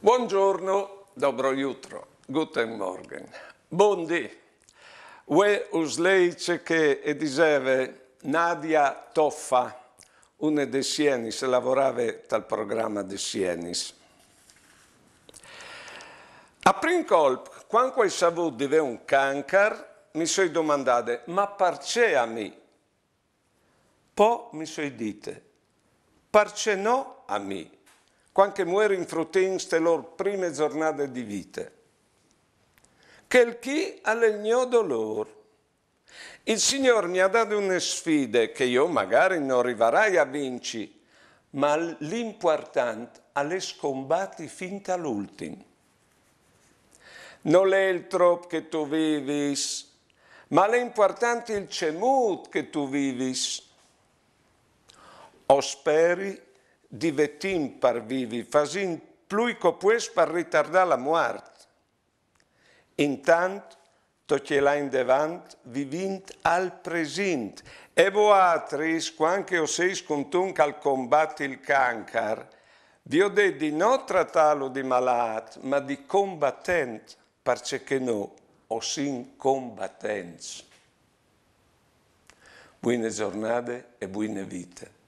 Buongiorno, dobro jutro, guten Morgen. Buondì. We usleice che diceva Nadia Toffa, una de Sienis, lavorava tal programma de Sienis. A prim colp, quando ho saputo di avere un cancro, mi sono domandato, ma perché a me? Poi mi sono detto, perché no a me? Quando muore in fruttins le loro prime giornate di vita. Che chi ha il mio dolore. Il Signore mi ha dato una sfida che io magari non arriverai a vincere, ma l'importante è le scombatti fin all'ultimo. Non è il troppo che tu vivi, ma l'importante è il cemut che tu vivi. O speri di vetim per vivi, facin più che pues per ritardare la morte. Intanto, tocchi là in davanti, vivint al present. E voatris, quando o seis contun al combatti il cancro, vi ho detto di non trattarlo di malato, ma di combattente, perché no, o sin combattenti. Buone giornate e buone vite.